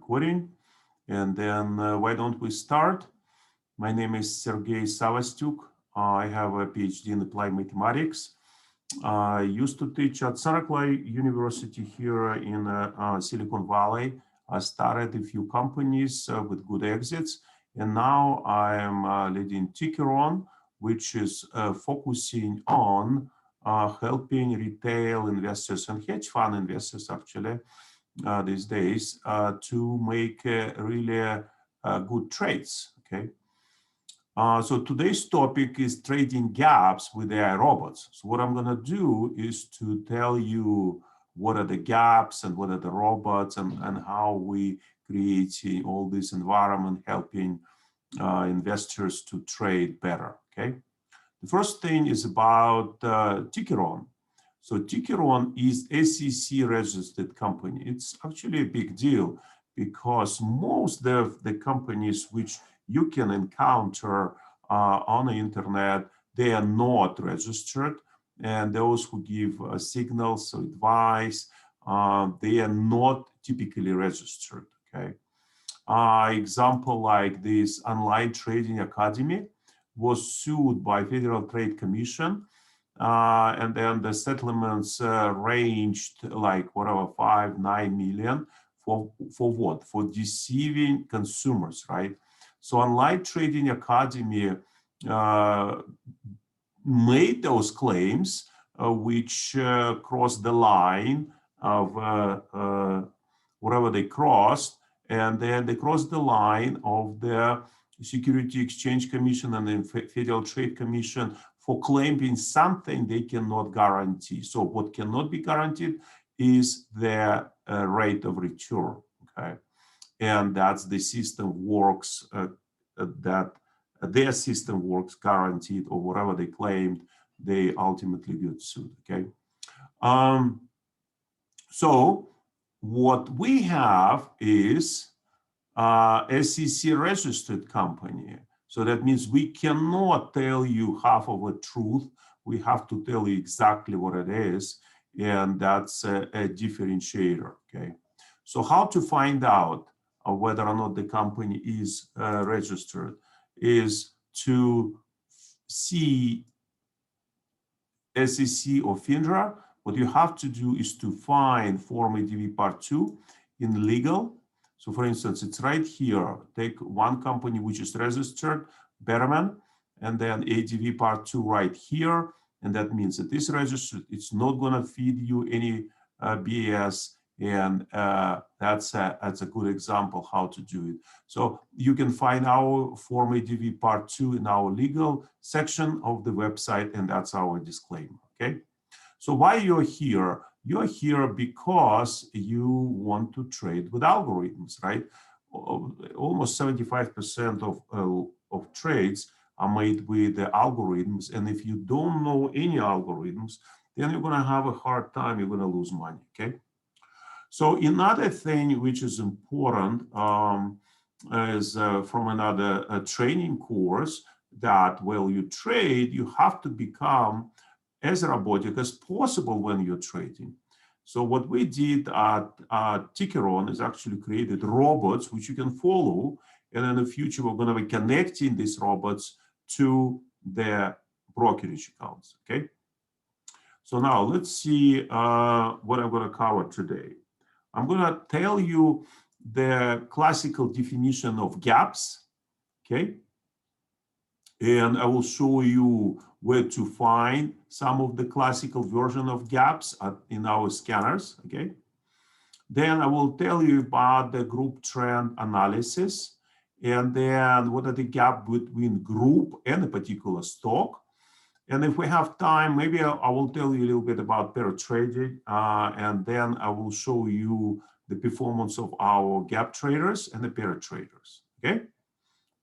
recording. And then why don't we start? My name is Sergey Savastyuk. I have a PhD in applied mathematics. I used to teach at Saraclay University here in Silicon Valley. I started a few companies with good exits. And now I am leading Tickeron, which is focusing on helping retail investors and hedge fund investors actually these days to make really good trades, okay? So today's topic is trading gaps with AI robots. So what I'm gonna do is to tell you what are the gaps and what are the robots and how we create all this environment helping investors to trade better, okay? The first thing is about Tickeron. So Tickeron is SEC registered company. It's actually a big deal because most of the companies which you can encounter on the internet, they are not registered. And those who give signals or advice, they are not typically registered, okay? Example like this Online Trading Academy was sued by Federal Trade Commission. And then the settlements ranged like whatever, 5-9 million for what? For deceiving consumers, right? So Online Trading Academy made those claims which crossed the line of whatever they crossed, and then they crossed the line of the Security Exchange Commission and the Federal Trade Commission for claiming something they cannot guarantee. So what cannot be guaranteed is the rate of return, okay? And that's the system works, that their system works guaranteed, or whatever they claimed, they ultimately get sued, okay? So what we have is SEC registered company. So that means we cannot tell you half of the truth. We have to tell you exactly what it is. And that's a differentiator, okay? So how to find out whether or not the company is registered is to see SEC or FINRA. What you have to do is to find Form ADV Part 2 in legal. So for instance, it's right here. Take one company which is registered, Betterman, and then ADV Part 2 right here. And that means it is registered. It's not gonna feed you any BS. And that's a good example how to do it. So you can find our Form ADV Part 2 in our legal section of the website, and that's our disclaimer, okay? So why you're here? You're here because you want to trade with algorithms, right? Almost 75% of trades are made with the algorithms. And if you don't know any algorithms, then you're gonna have a hard time, you're gonna lose money, okay? So another thing which is important is from another training course that while you trade, you have to become as robotic as possible when you're trading. So what we did at Tickeron is actually created robots which you can follow. And in the future, we're going to be connecting these robots to their brokerage accounts, okay? So now let's see what I'm going to cover today. I'm going to tell you the classical definition of gaps, okay? And I will show you where to find some of the classical version of gaps in our scanners, okay? Then I will tell you about the group trend analysis, and then what are the gap between group and a particular stock. And if we have time, maybe I will tell you a little bit about pair trading, and then I will show you the performance of our gap traders and the pair traders, okay?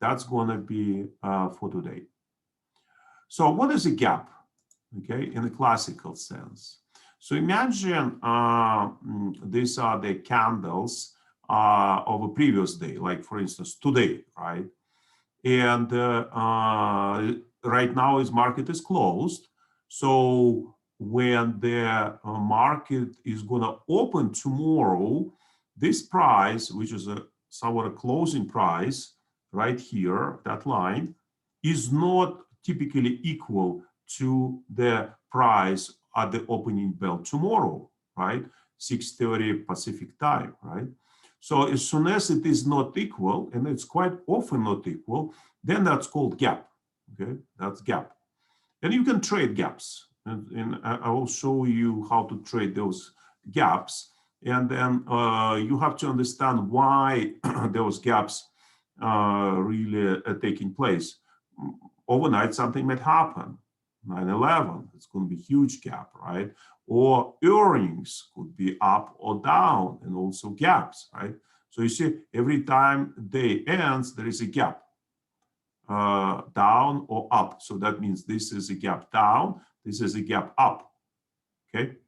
That's gonna be for today. So what is a gap, okay, in the classical sense? So imagine these are the candles of a previous day, like for instance, today, right? And right now its market is closed. So when the market is gonna open tomorrow, this price, which is a somewhat a closing price right here, that line, is not typically equal to the price at the opening bell tomorrow, right? 6:30 Pacific time, right? So as soon as it is not equal, and it's quite often not equal, then that's called gap, okay? That's gap. And you can trade gaps. And I will show you how to trade those gaps. And then you have to understand why those gaps really are taking place. Overnight, something might happen. 9/11, it's going to be a huge gap, right? Or earnings could be up or down, and also gaps, right? So you see, every time day ends, there is a gap, down or up. So that means this is a gap down, this is a gap up, okay?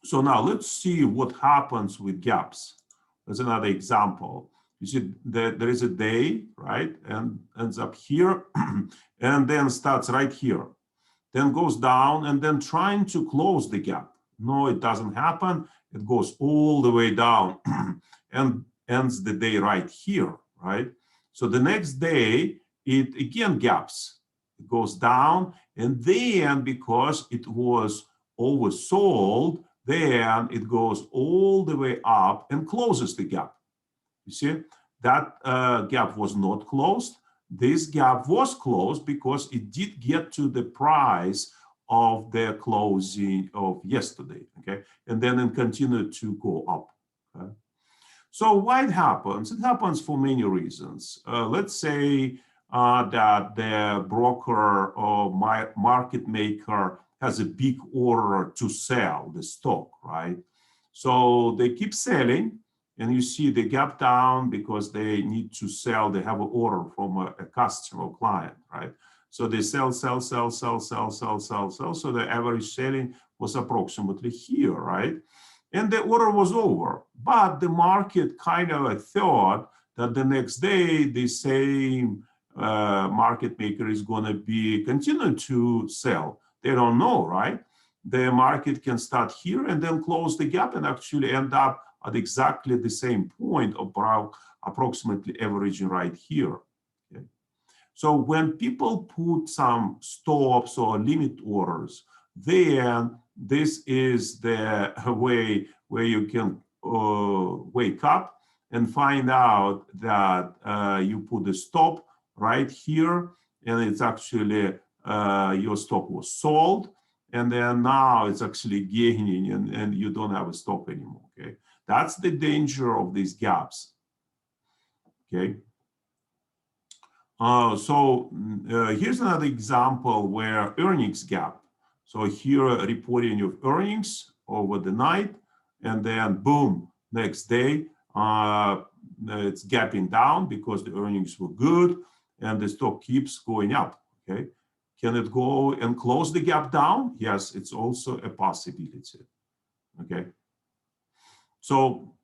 So now let's see what happens with gaps. There's another example. You see that there is a day, right, and ends up here, and then starts right here, then goes down, and then trying to close the gap. No, it doesn't happen. It goes all the way down and ends the day right here, right? So the next day, it again gaps. It goes down, and then because it was oversold, then it goes all the way up and closes the gap. You see, that gap was not closed. This gap was closed because it did get to the price of the closing of yesterday, okay? And then it continued to go up, okay? So why it happens? It happens for many reasons. Let's say that the broker or market maker has a big order to sell the stock, right? So they keep selling, and you see the gap down because they need to sell. They have an order from a customer or client, right? So they sell. So the average selling was approximately here, right? And the order was over. But the market kind of thought that the next day the same market maker is going to be continuing to sell. They don't know, right? The market can start here and then close the gap and actually end up at exactly the same point, about approximately averaging right here. Okay? So when people put some stops or limit orders, then this is the way where you can wake up and find out that you put a stop right here, and it's actually your stop was sold, and then now it's actually gaining, and you don't have a stop anymore, okay? That's the danger of these gaps, okay? Here's another example where earnings gap. So here, reporting of earnings over the night, and then boom, next day, it's gapping down because the earnings were good, and the stock keeps going up, okay? Can it go and close the gap down? Yes, it's also a possibility, okay? So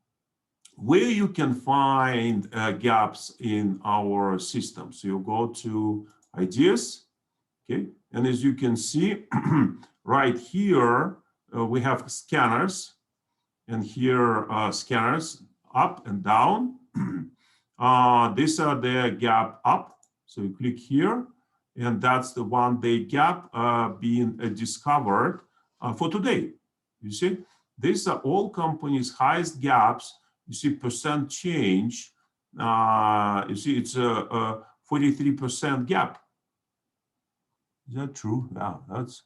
where you can find gaps in our system. So you go to ideas, okay? And as you can see, right here, we have scanners, and here scanners up and down. These are the gap up. So you click here, and that's the 1 day gap being discovered for today. You see, these are all companies' highest gaps. You see percent change. You see it's a 43% gap. Is that true? Yeah, that's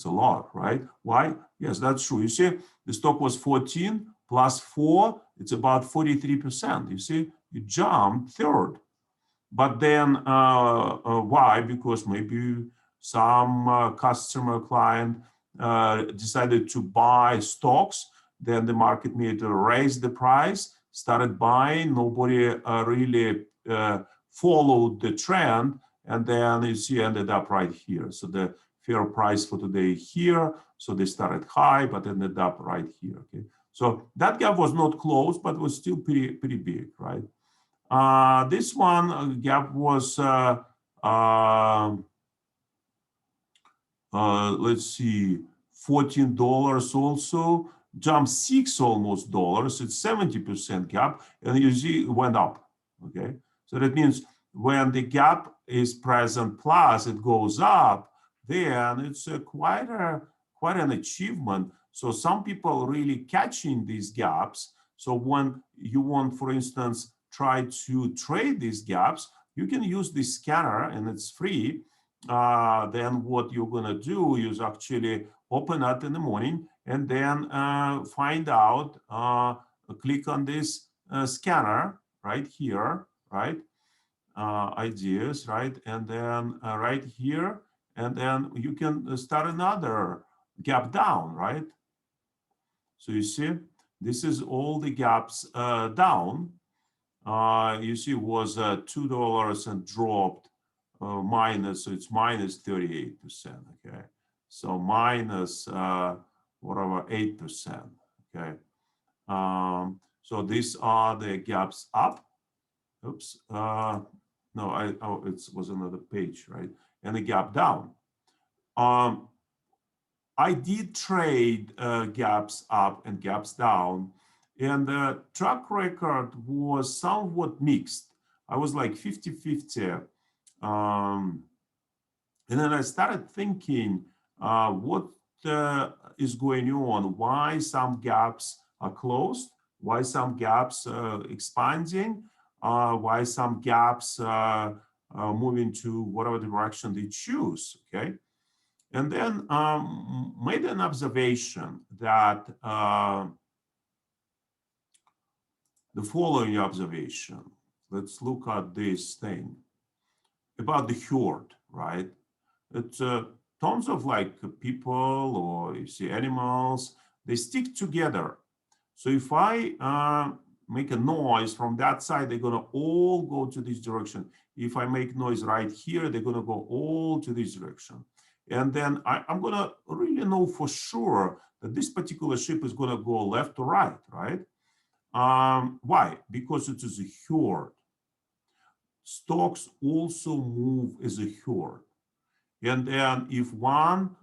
a lot, right? Why? Yes, that's true. You see, the stock was 14 plus 4, it's about 43%. You see, you jumped third. But then why? Because maybe some customer client decided to buy stocks, then the market maker raised the price, started buying, nobody really followed the trend, and then you see ended up right here. So the fair price for today here, so they started high, but ended up right here, okay? So that gap was not closed, but was still pretty big, right? This one gap was, let's see, $14 also. jumped six almost dollars, it's 70% gap, and you see it went up, okay? So that means when the gap is present plus it goes up, then it's quite an achievement. So some people really catching these gaps. So when you want, for instance, try to trade these gaps, you can use this scanner and it's free. Then what you're gonna do is actually open it in the morning and then find out, click on this scanner right here, right? Ideas, right? And then right here, and then you can start another gap down, right? So you see, this is all the gaps down. You see, it was $2 and dropped minus, so it's minus 38%, okay? So minus whatever, 8%, okay? So these are the gaps up. Oops, no, it was another page, right? And the gap down. I did trade gaps up and gaps down, and the track record was somewhat mixed. I was like 50-50. And then I started thinking, what is going on? Why some gaps are closed? Why some gaps expanding? Why some gaps moving to whatever direction they choose? Okay, and then made an observation that the following observation. Let's look at this thing about the herd, right? It's tons of like people or you see animals, they stick together. So if I make a noise from that side, they're gonna all go to this direction. If I make noise right here, they're gonna go all to this direction. And then I'm gonna really know for sure that this particular ship is gonna go left or right, right? Why? Because it is a herd. Stocks also move as a herd. And then if one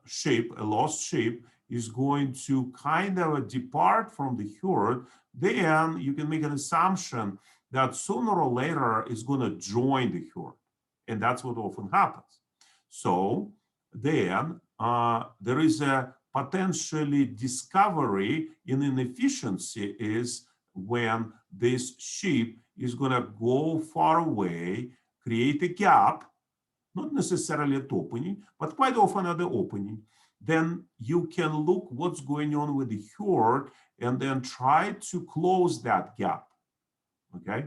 ship, a lost ship, is going to kind of depart from the herd, then you can make an assumption that sooner or later it's going to join the herd. And that's what often happens. So then there is a potentially discovery in inefficiency is when this ship is going to go far away, create a gap, not necessarily at opening, but quite often at the opening. Then you can look what's going on with the herd and then try to close that gap, okay?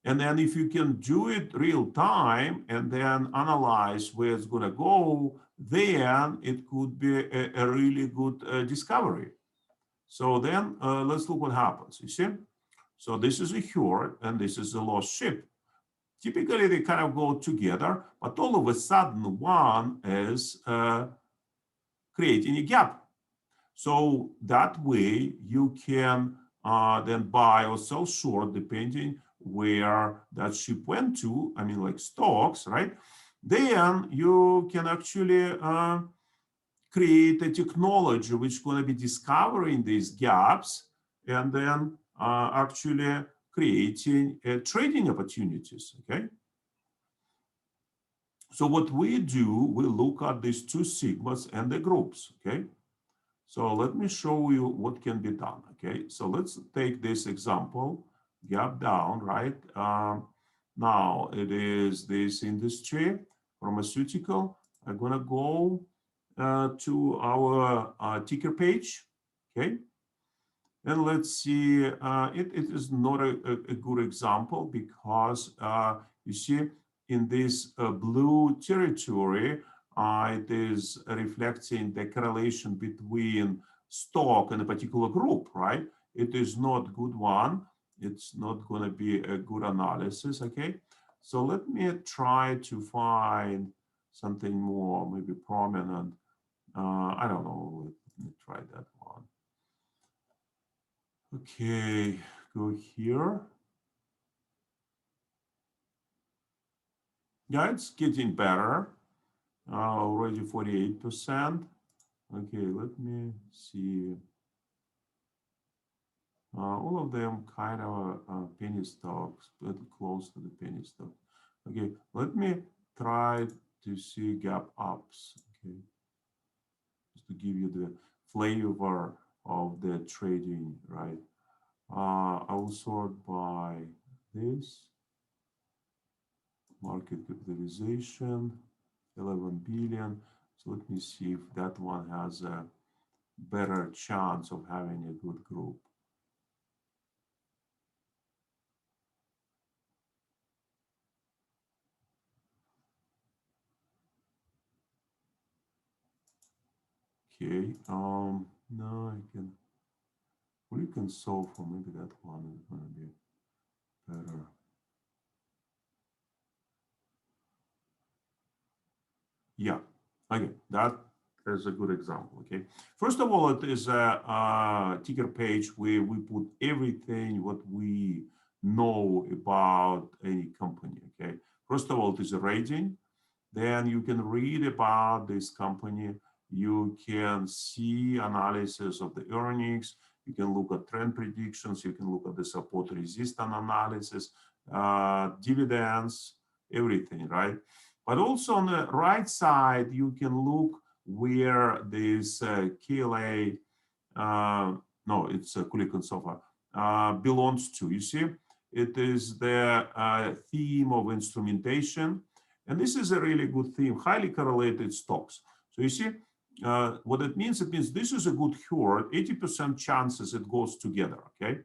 And then if you can do it real time and then analyze where it's gonna go, then it could be a really good discovery. So then let's look what happens, you see? So this is a herd and this is a lost ship. Typically, they kind of go together, but all of a sudden, one is creating a gap. So that way, you can then buy or sell short, depending where that ship went to. I mean, like stocks, right? Then you can actually create a technology which is going to be discovering these gaps and then actually creating trading opportunities, okay? So what we do, we look at these two sigmas and the groups, okay? So let me show you what can be done, okay? So let's take this example, gap down, right? Now it is this industry, pharmaceutical. I'm gonna go to our ticker page, okay? And let's see, it is not a good example because you see in this blue territory, it is reflecting the correlation between stock and a particular group, right? It is not good one. It's not going to be a good analysis, okay? So let me try to find something more, maybe prominent. I don't know, let me try that one. Okay, go here. Yeah, it's getting better. Already 48%. Okay, let me see. All of them kind of penny stocks, but close to the penny stock. Okay, let me try to see gap ups. Okay, just to give you the flavor of the trading, right? I will sort by this market capitalization, 11 billion. So let me see if that one has a better chance of having a good group. Okay, no, I can, well, you can solve for maybe that one is going to be better. Yeah, okay, that is a good example. Okay, first of all, it is a ticker page where we put everything what we know about any company. Okay, first of all, it is a rating. Then you can read about this company. You can see analysis of the earnings. You can look at trend predictions. You can look at the support resistance analysis, dividends, everything, right? But also on the right side, you can look where this KLA, no, it's Kulikon Sofa, belongs to. You see, it is the theme of instrumentation. And this is a really good theme, highly correlated stocks. So you see, what it means this is a good herd, 80% chances it goes together, okay?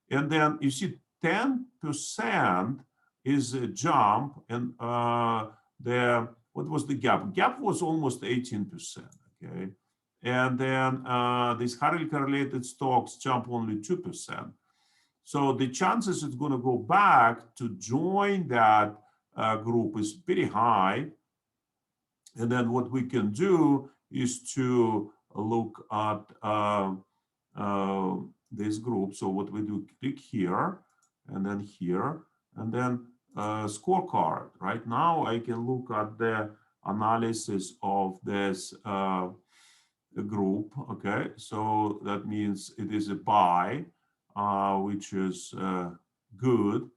And then you see 10% is a jump, and what was the gap? Gap was almost 18%, okay? And then these highly correlated stocks jump only 2%. So the chances it's going to go back to join that group is pretty high. And then what we can do is to look at this group. So what we do, click here and then scorecard. Right now, I can look at the analysis of this group. Okay, so that means it is a buy, which is good.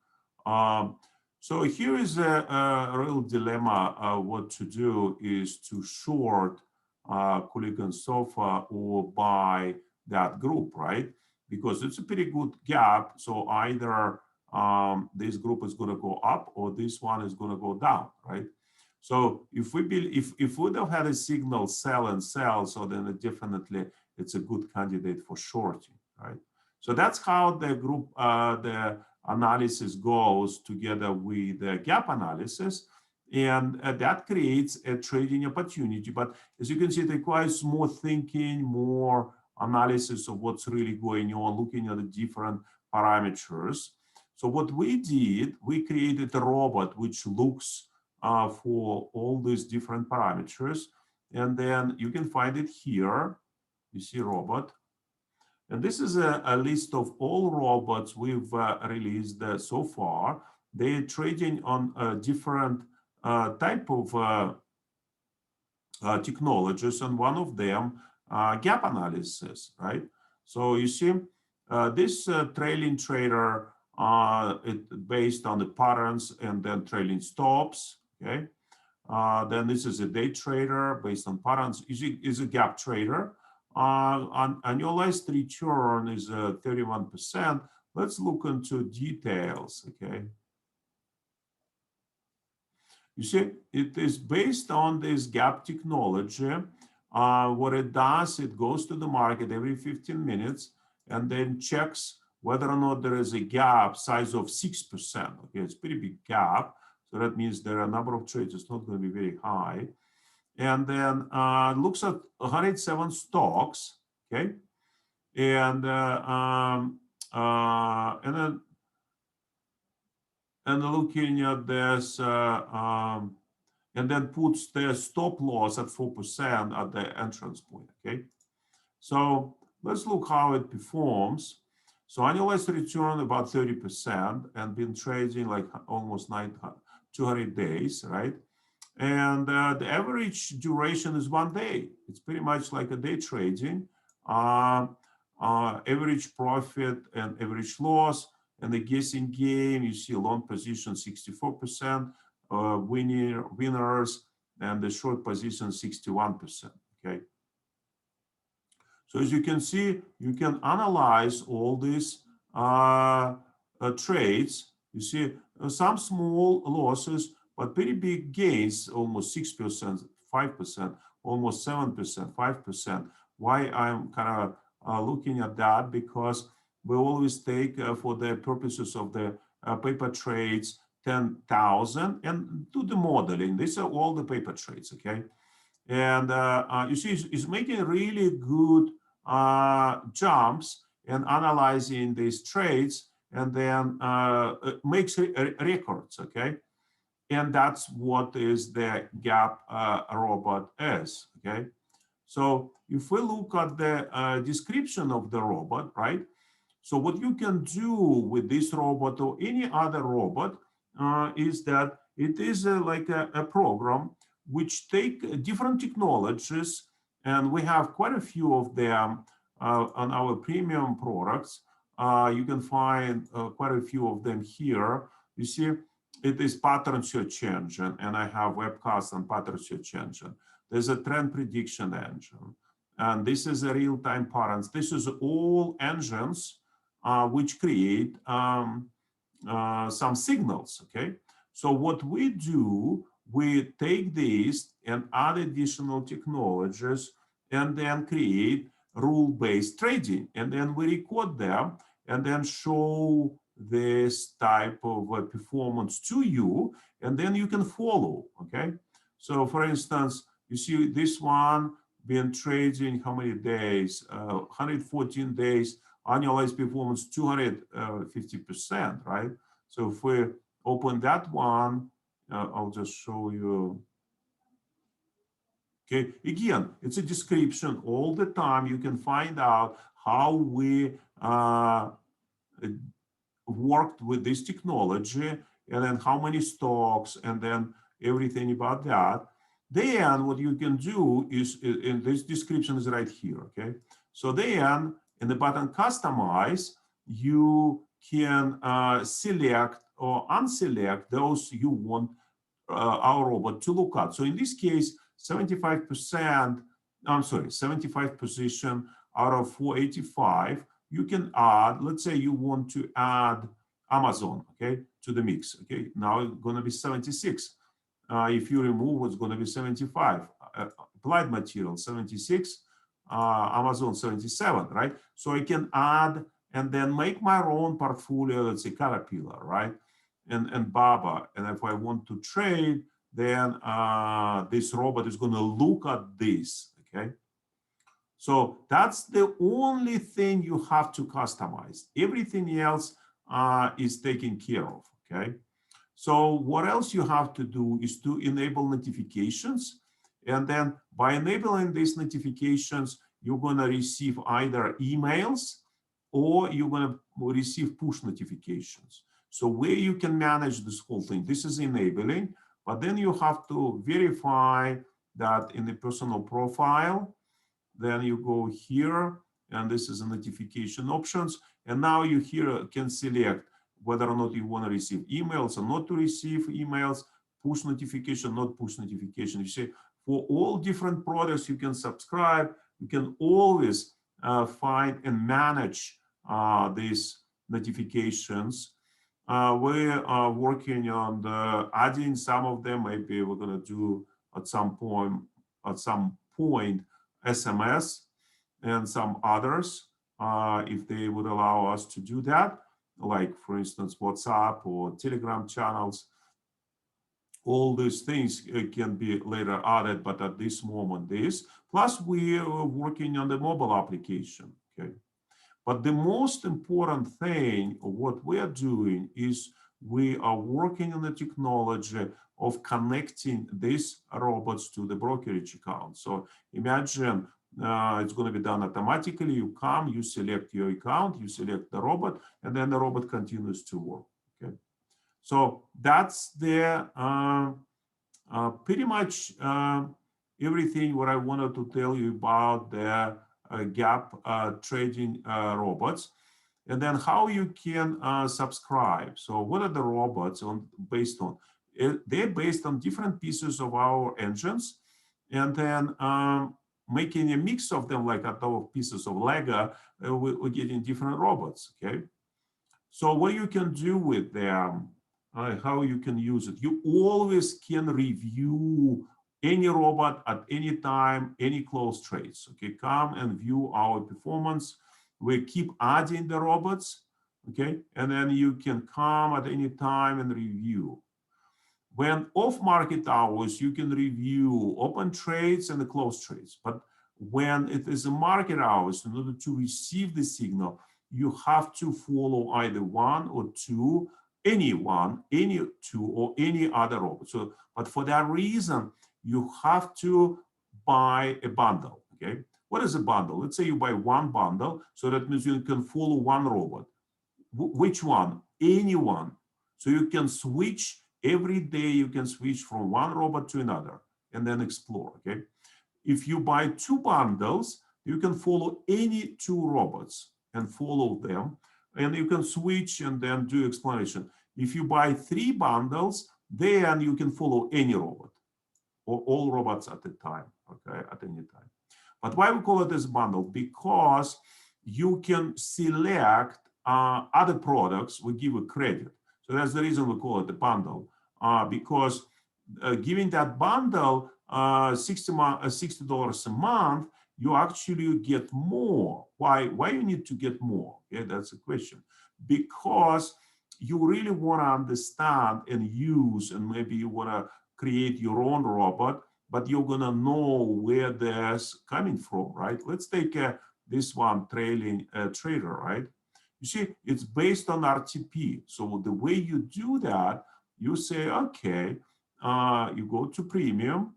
Um, so here is a real dilemma. What to do is to short Kulikan Sofa or buy that group, right? Because it's a pretty good gap. So either this group is going to go up or this one is going to go down, right? So if we don't have a signal sell and sell, so then definitely it's a good candidate for shorting, right? So that's how the group the analysis goes together with the gap analysis, and that creates a trading opportunity. But as you can see, it requires more thinking, more analysis of what's really going on, looking at the different parameters. So what we did, we created a robot which looks for all these different parameters. And then you can find it here. You see robot. And this is a list of all robots we've released so far. They're trading on different type of technologies, and one of them gap analysis, right? So you see, this trailing trader, it based on the patterns and then trailing stops, okay? Then this is a day trader based on patterns. Is a gap trader. Annualized return is 31%. Let's look into details, okay? You see, it is based on this gap technology. What it does, it goes to the market every 15 minutes and then checks whether or not there is a gap size of 6%. Okay, it's a pretty big gap. So that means there are a number of trades. It's not going to be very high. And then looks at 107 stocks. Okay, and then looking at this, and then puts the stop loss at 4% at the entrance point. Okay, so let's look how it performs. So annualized return about 30% and been trading like almost 200 days, right? And the average duration is 1 day. It's pretty much like a day trading. Uh, Average profit and average loss, and the guessing game, you see long position 64%, winners, and the short position 61%. Okay. So as you can see, you can analyze all these trades. You see some small losses, but pretty big gains, almost 6%, 5%, almost 7%, 5%. Why I'm kind of looking at that? Because we always take for the purposes of the paper trades 10,000 and do the modeling. These are all the paper trades, okay? And you see, it's making really good jumps and analyzing these trades, and then makes records, okay? And that's what is the gap robot is, okay? So if we look at the description of the robot, right? So what you can do with this robot or any other robot is that it is like a program which take different technologies, and we have quite a few of them on our premium products. You can find quite a few of them here. You see, it is pattern search engine, and I have webcast and pattern search engine. There's a trend prediction engine, and this is a real-time patterns. This is all engines which create some signals, okay? So what we do, we take these and add additional technologies and then create rule-based trading. And then we record them and then show this type of performance to you, and then you can follow, okay? So for instance, you see this one been trading how many days? 114 days, annualized performance 250%, right? So if we open that one, I'll just show you. Okay, again, it's a description all the time. You can find out how we worked with this technology, and then how many stocks, and then everything about that. Then what you can do is, in this description is right here, okay? So then in the button customize, you can select or unselect those you want our robot to look at. So in this case, 75%, I'm sorry, 75 position out of 485, you can add, let's say you want to add Amazon, okay, to the mix, okay? Now it's going to be 76. If you remove, it's going to be 75. Applied material, 76. Amazon, 77, right? So I can add and then make my own portfolio, let's say Caterpillar, right? And Baba. And if I want to trade, then this robot is going to look at this, okay? So that's the only thing you have to customize. Everything else is taken care of, okay? So what else you have to do is to enable notifications. And then by enabling these notifications, you're going to receive either emails or you're going to receive push notifications. So where you can manage this whole thing, this is enabling, but then you have to verify that in the personal profile. Then you go here, and this is the notification options. And now you here can select whether or not you want to receive emails or not to receive emails, push notification, not push notification. You see, for all different products you can subscribe, you can always find and manage these notifications. We are working on adding some of them. Maybe we're going to do at some point SMS and some others, if they would allow us to do that, like for instance WhatsApp or Telegram channels. All these things can be later added, but at this moment this. Plus we are working on the mobile application, okay? But the most important thing, what we are doing is we are working on the technology of connecting these robots to the brokerage account. So imagine it's going to be done automatically. You come, you select your account, you select the robot, and then the robot continues to work. Okay. So that's the pretty much everything what I wanted to tell you about the gap trading robots. And then how you can subscribe. So what are the robots based on? They're based on different pieces of our engines, and then making a mix of them like a couple of pieces of Lego, we're getting different robots, okay? So what you can do with them, how you can use it, you always can review any robot at any time, any close trades, okay? Come and view our performance. We keep adding the robots, okay? And then you can come at any time and review. When off market hours, you can review open trades and the closed trades. But when it is a market hours, in order to receive the signal, you have to follow either one or two, any one, any two, or any other robot. So, but for that reason, you have to buy a bundle. Okay. What is a bundle? Let's say you buy one bundle, so that means you can follow one robot. Which one? Any one. So you can switch every day, you can switch from one robot to another and then explore, okay? If you buy two bundles, you can follow any two robots and follow them, and you can switch and then do exploration. If you buy three bundles, then you can follow any robot or all robots at a time, okay, at any time. But why we call it as bundle? Because you can select other products, we give a credit. So that's the reason we call it a bundle, because giving that bundle $60 a month, you actually get more. Why you need to get more? Yeah, that's a question. Because you really want to understand and use, and maybe you want to create your own robot, but you're gonna know where that's coming from, right? Let's take this one, trailing trader, right? You see, it's based on RTP. So the way you do that, you say, okay, you go to premium.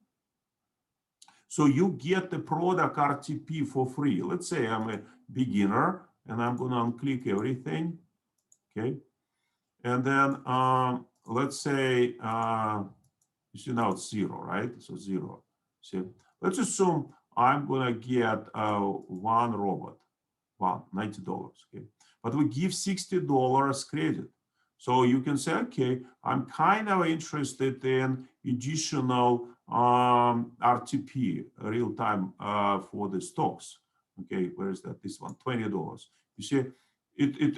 So you get the product RTP for free. Let's say I'm a beginner and I'm gonna unclick everything, okay? And then let's say, you see now it's zero, right? So zero. See, let's assume I'm gonna get one robot, $90, okay? But we give $60 credit. So you can say, okay, I'm kind of interested in additional RTP, real time for the stocks. Okay, where is that? This one, $20. You see, it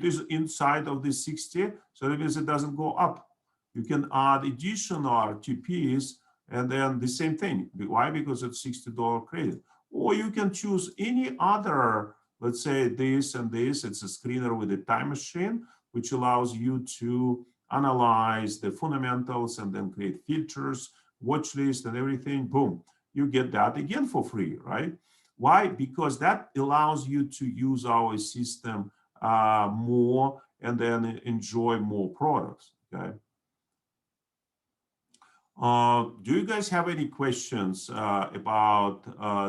is inside of the 60, so that means it doesn't go up. You can add additional RTPs and then the same thing. Why? Because it's $60 credit. Or you can choose any other, let's say this and this. It's a screener with a time machine, which allows you to analyze the fundamentals and then create filters, watch list and everything. Boom, you get that again for free, right? Why? Because that allows you to use our system more and then enjoy more products, okay? Do you guys have any questions about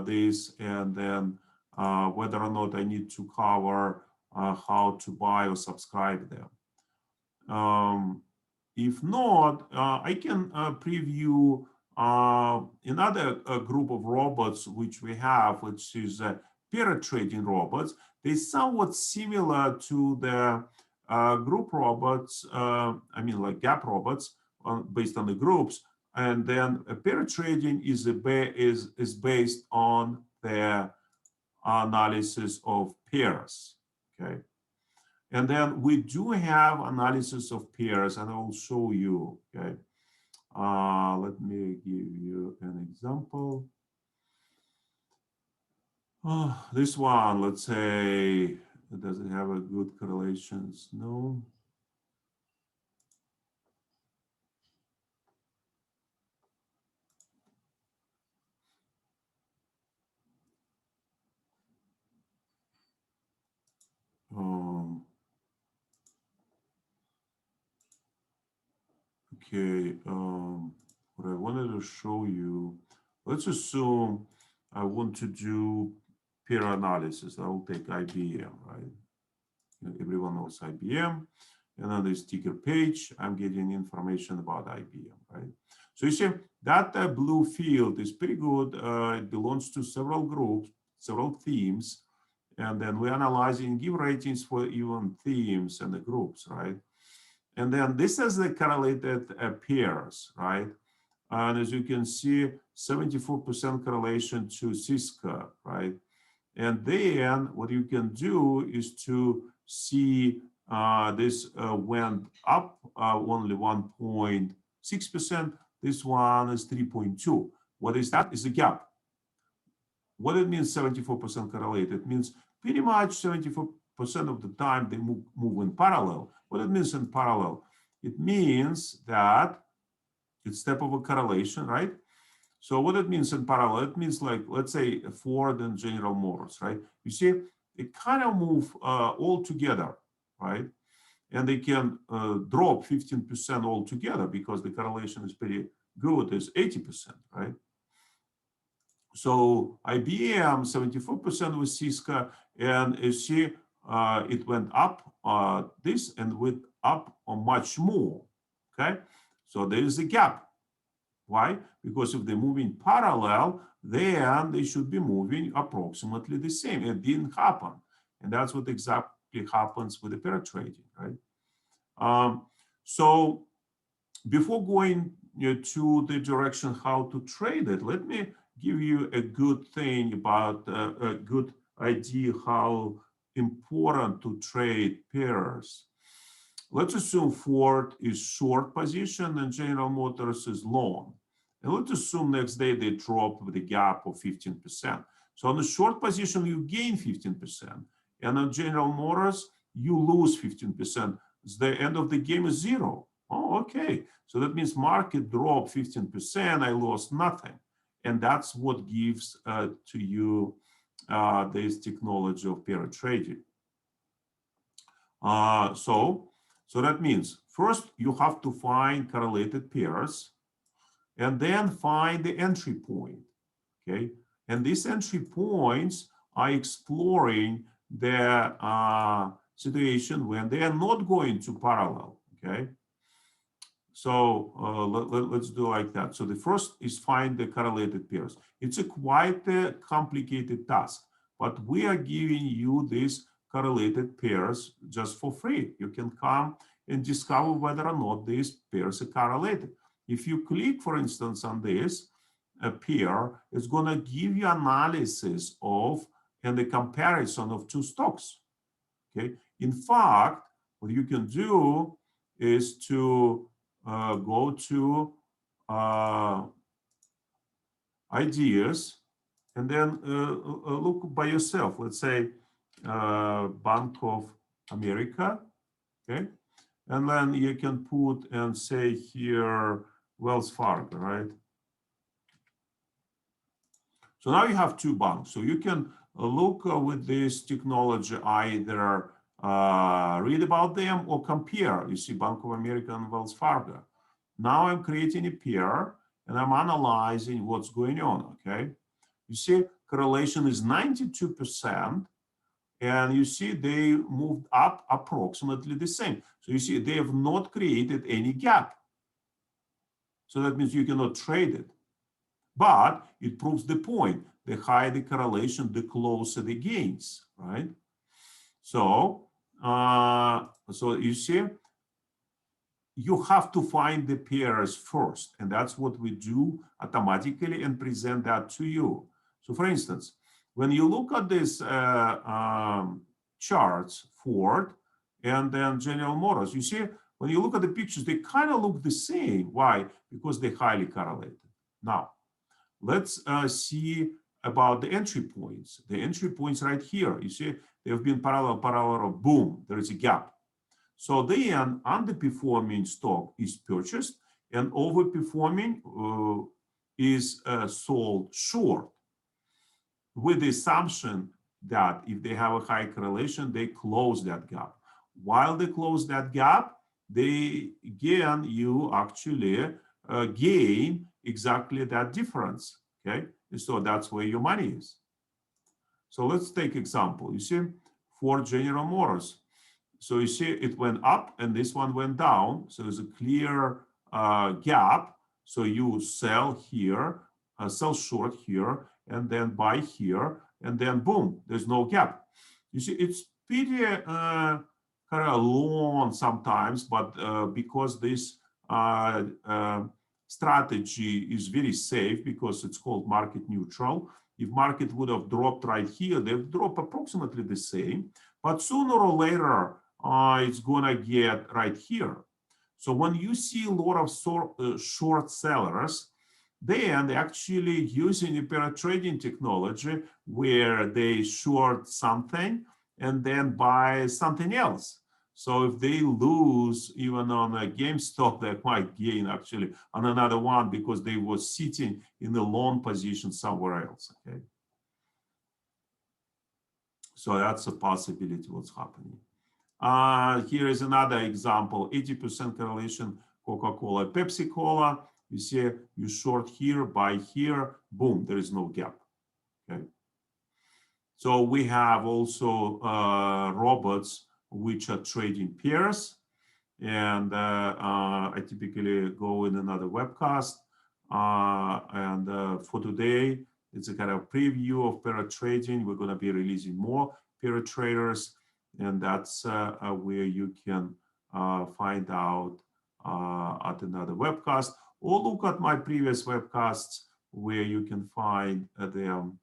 this, and then whether or not I need to cover how to buy or subscribe them? If not, I can preview another group of robots which we have, which is pair trading robots. They're somewhat similar to the group robots, I mean like gap robots based on the groups. And then pair trading is based on the analysis of pairs, okay? And then we do have analysis of pairs, and I will show you, okay? Let me give you an example. This one, let's say, does it have a good correlations? No. Okay, what I wanted to show you, let's assume I want to do pair analysis. I will take IBM, right? Everyone knows IBM. And on this ticker page, I'm getting information about IBM, right? So you see that blue field is pretty good. It belongs to several groups, several themes. And then we analyze and give ratings for even themes and the groups, right? And then this is the correlated pairs, right? And as you can see, 74% correlation to Cisco, right? And then what you can do is to see this went up only 1.6%. This one is 3.2. What is that? Is a gap. What it means 74% correlated? It means pretty much 74% of the time they move in parallel. What it means in parallel? It means that it's type of a correlation, right? So what it means in parallel, it means like, let's say Ford and General Motors, right? You see, they kind of move all together, right? And they can drop 15% altogether because the correlation is pretty good, is 80%, right? So IBM 74% with Cisco, and you see it went up this and went up much more, okay? So there is a gap. Why? Because if they move in parallel, then they should be moving approximately the same. It didn't happen. And that's what exactly happens with the pair trading, right? So before going to the direction how to trade it, let me give you a good thing about a good idea how important to trade pairs. Let's assume Ford is short position and General Motors is long. And let's assume next day they drop with a gap of 15%. So on the short position, you gain 15%. And on General Motors, you lose 15%. The end of the game is zero. Oh, okay. So that means market dropped 15%. I lost nothing. And that's what gives to you this technology of pair trading. So that means first you have to find correlated pairs and then find the entry point, okay? And these entry points are exploring the situation when they are not going to parallel, okay? So let's do like that. So the first is find the correlated pairs. It's a quite a complicated task, but we are giving you these correlated pairs just for free. You can come and discover whether or not these pairs are correlated. If you click, for instance, on this pair, it's going to give you analysis of and the comparison of two stocks. Okay. In fact, what you can do is to go to ideas and then look by yourself. Let's say Bank of America, okay? And then you can put and say here Wells Fargo, right? So now you have two banks. So you can look with this technology, either read about them or compare. You see Bank of America and Wells Fargo. Now I'm creating a pair and I'm analyzing what's going on, okay? You see correlation is 92%. And you see they moved up approximately the same. So you see they have not created any gap. So that means you cannot trade it. But it proves the point. The higher the correlation, the closer the gains, right? So, so you see, you have to find the pairs first. And that's what we do automatically and present that to you. So for instance, when you look at this charts, Ford and then General Motors, you see, when you look at the pictures, they kind of look the same. Why? Because they're highly correlated. Now, let's see about the entry points. The entry points right here, you see, they have been parallel, boom, there is a gap. So then underperforming stock is purchased and overperforming is sold short, with the assumption that if they have a high correlation, they close that gap. While they close that gap, they again, you actually gain exactly that difference, okay? So that's where your money is. So let's take example. You see, for General Motors, So you see it went up and this one went down. So there's a clear gap. So you sell here, sell short here, and then buy here, and then boom, there's no gap. You see, it's pretty kind of long sometimes, but because this strategy is very safe because it's called market neutral. If market would have dropped right here, they've dropped approximately the same, but sooner or later, it's gonna get right here. So when you see a lot of short sellers, then they're actually using a pair trading technology where they short something and then buy something else. So if they lose even on a GameStop, they might gain actually on another one because they were sitting in the long position somewhere else. Okay. So that's a possibility what's happening. Here is another example, 80% correlation, Coca-Cola, Pepsi-Cola. You see, you short here, buy here, boom, there is no gap, okay? So we have also robots which are trading pairs. And I typically go in another webcast. For today, it's a kind of preview of pair trading. We're going to be releasing more pair traders, and that's where you can find out at another webcast, or look at my previous webcasts where you can find them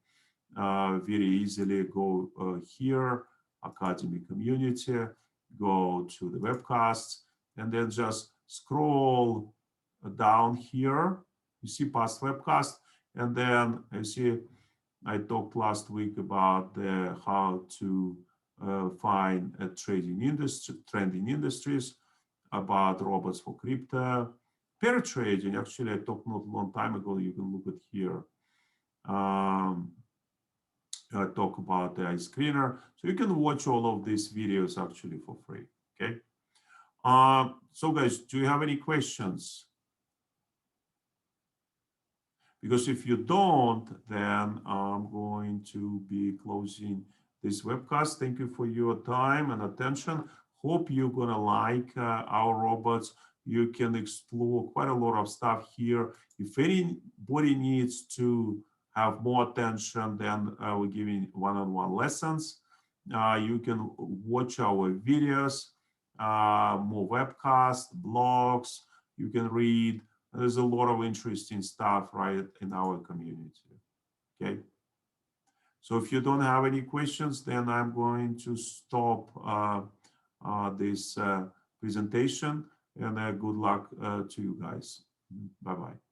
very easily. Go here, Academy Community, go to the webcasts, and then just scroll down here. You see past webcast, and then you see I talked last week about how to find a trading industry, trending industries, about robots for crypto, pair trading. Actually, I talked not a long time ago. You can look at here. I talk about the iScreener. So you can watch all of these videos actually for free. Okay. So guys, do you have any questions? Because if you don't, then I'm going to be closing this webcast. Thank you for your time and attention. Hope you're gonna like our robots. You can explore quite a lot of stuff here. If anybody needs to have more attention, then we're giving one-on-one lessons. You can watch our videos, more webcasts, blogs. You can read. There's a lot of interesting stuff right in our community. Okay. So if you don't have any questions, then I'm going to stop this presentation, and good luck to you guys. Bye-bye.